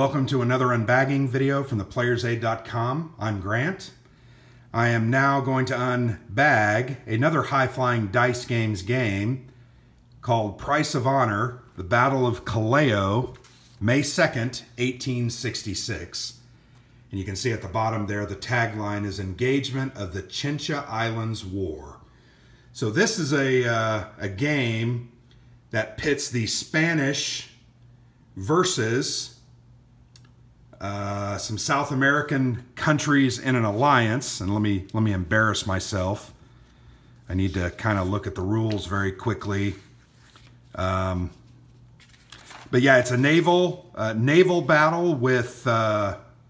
Welcome to another unbagging video from theplayersaid.com. I'm Grant. I am now going to unbag another high-flying dice games game called Price of Honor, the Battle of Callao, May 2nd, 1866. And you can see at the bottom there, the tagline is Engagement of the Chincha Islands War. So this is a game that pits the Spanish versus some South American countries in an alliance. And let me embarrass myself. I need to kind of look at the rules very quickly. But yeah, it's a naval battle with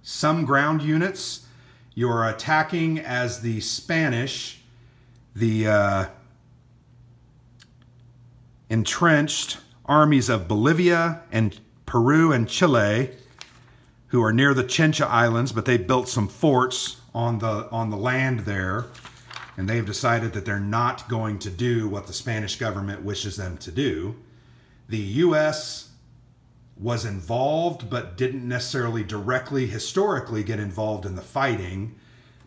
some ground units. You are attacking as the Spanish, the entrenched armies of Bolivia and Peru and Chile, who are near the Chincha Islands, but they built some forts on the land there, and they've decided that they're not going to do what the Spanish government wishes them to do. The U.S. was involved, but didn't necessarily directly, historically, get involved in the fighting.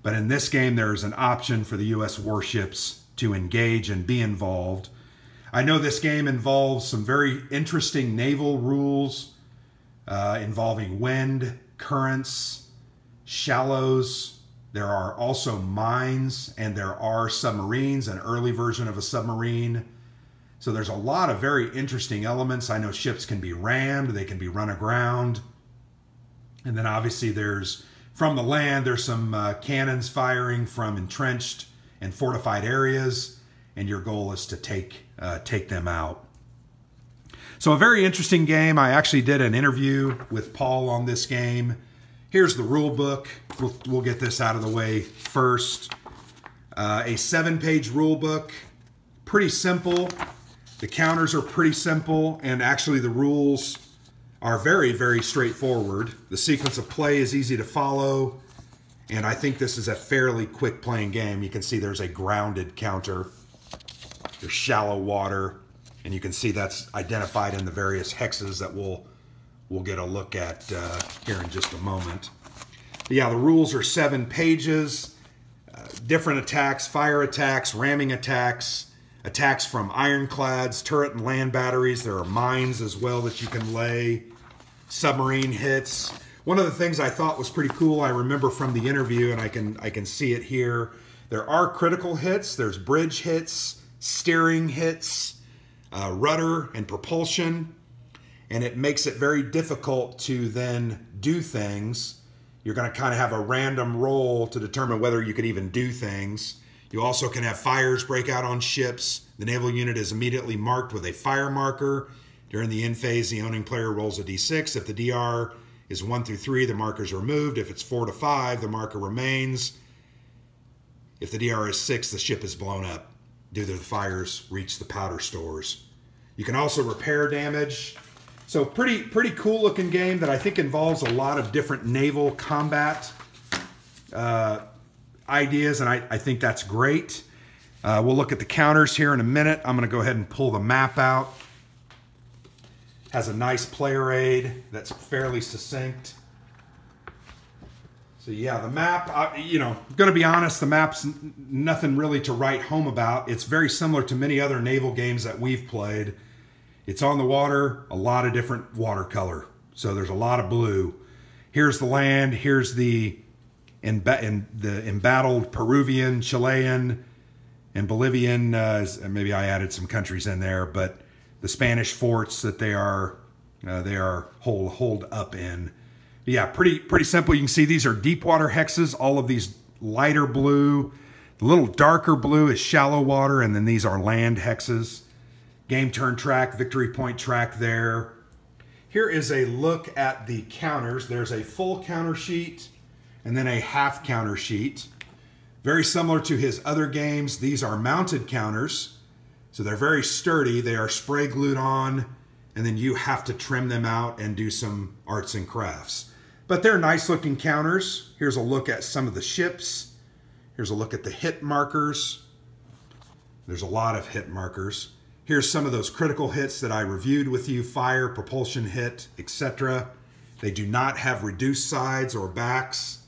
But in this game, there is an option for the U.S. warships to engage and be involved. I know this game involves some very interesting naval rules, involving wind, currents, shallows. There are also mines, and there are submarines, an early version of a submarine. So there's a lot of very interesting elements. I know ships can be rammed, they can be run aground. And then obviously from the land, there's some cannons firing from entrenched and fortified areas, and your goal is to take them out. So a very interesting game. I actually did an interview with Paul on this game. Here's the rule book. We'll get this out of the way first. A 7-page rule book. Pretty simple. The counters are pretty simple, and actually the rules are very, very straightforward. The sequence of play is easy to follow, and I think this is a fairly quick playing game. You can see there's a grounded counter. There's shallow water. And you can see that's identified in the various hexes that we'll get a look at here in just a moment. But yeah, the rules are 7 pages. Different attacks, fire attacks, ramming attacks, attacks from ironclads, turret and land batteries. There are mines as well that you can lay, submarine hits. One of the things I thought was pretty cool, I remember from the interview, and I can see it here. There are critical hits. There's bridge hits, steering hits, rudder and propulsion, and it makes it very difficult to then do things. You're going to kind of have a random roll to determine whether you could even do things. You also can have fires break out on ships. The naval unit is immediately marked with a fire marker. During the end phase, the owning player rolls a d6. If the DR is 1 through 3, the marker is removed. If it's 4 to 5, the marker remains. If the DR is 6, the ship is blown up due to the fires reach the powder stores. You can also repair damage. So pretty cool looking game that I think involves a lot of different naval combat ideas, and I think that's great. We'll look at the counters here in a minute. I'm going to go ahead and pull the map out. Has a nice player aid that's fairly succinct. So yeah, the map, going to be honest, the map's nothing really to write home about. It's very similar to many other naval games that we've played. It's on the water, a lot of different watercolor. So there's a lot of blue. Here's the land, here's the embattled Peruvian, Chilean, and Bolivian, maybe I added some countries in there, but the Spanish forts that they are holed up in. Yeah, pretty simple. You can see these are deep water hexes. All of these lighter blue. The little darker blue is shallow water, and then these are land hexes. Game turn track, victory point track there. Here is a look at the counters. There's a full counter sheet and then a half counter sheet. Very similar to his other games. These are mounted counters, so they're very sturdy. They are spray glued on, and then you have to trim them out and do some arts and crafts. But they're nice looking counters. Here's a look at some of the ships. Here's a look at the hit markers. There's a lot of hit markers. Here's some of those critical hits that I reviewed with you, fire, propulsion hit, etc. They do not have reduced sides or backs.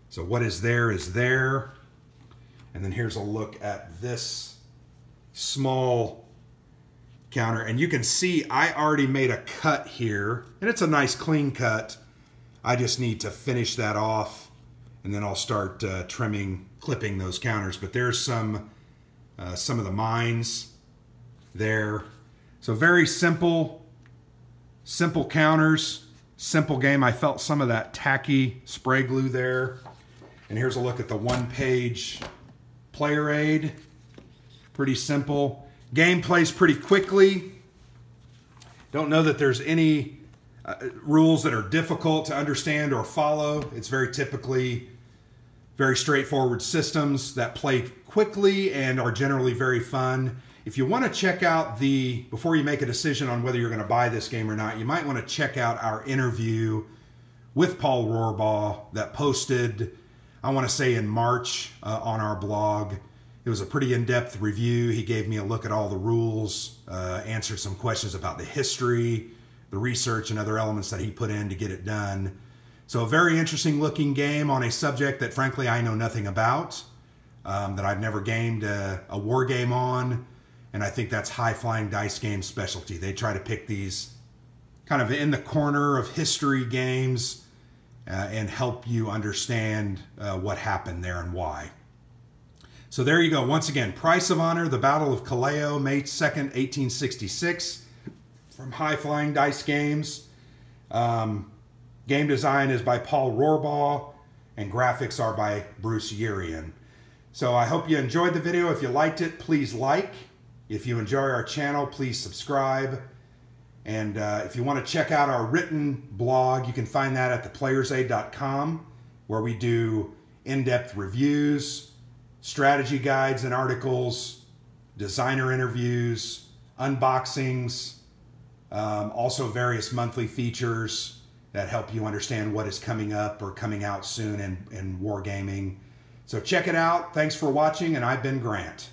So what is there is there. And then here's a look at this small counter. And you can see I already made a cut here. And it's a nice clean cut. I just need to finish that off. And then I'll start clipping those counters. But there's some of the mines there. So very simple counters. Simple game. I felt some of that tacky spray glue there. And here's a look at the one-page player aid. Pretty simple. Game plays pretty quickly. Don't know that there's any rules that are difficult to understand or follow. It's very typically very straightforward systems that play quickly and are generally very fun. If you want to check out before you make a decision on whether you're going to buy this game or not, you might want to check out our interview with Paul Rohrbaugh that posted, I want to say in March on our blog. It was a pretty in-depth review. He gave me a look at all the rules, answered some questions about the history, the research, and other elements that he put in to get it done. So a very interesting looking game on a subject that frankly I know nothing about, that I've never gamed a war game on. And I think that's High Flying Dice Games' specialty. They try to pick these kind of in the corner of history games and help you understand what happened there and why. So there you go. Once again, Price of Honor, The Battle of Callao, May 2nd, 1866, from High Flying Dice Games. Game design is by Paul Rohrbaugh, and graphics are by Bruce Urian. So I hope you enjoyed the video. If you liked it, please like. If you enjoy our channel, please subscribe. And if you want to check out our written blog, you can find that at theplayersaid.com, where we do in-depth reviews, strategy guides and articles, designer interviews, unboxings, also various monthly features that help you understand what is coming up or coming out soon in wargaming. So check it out. Thanks for watching, and I've been Grant.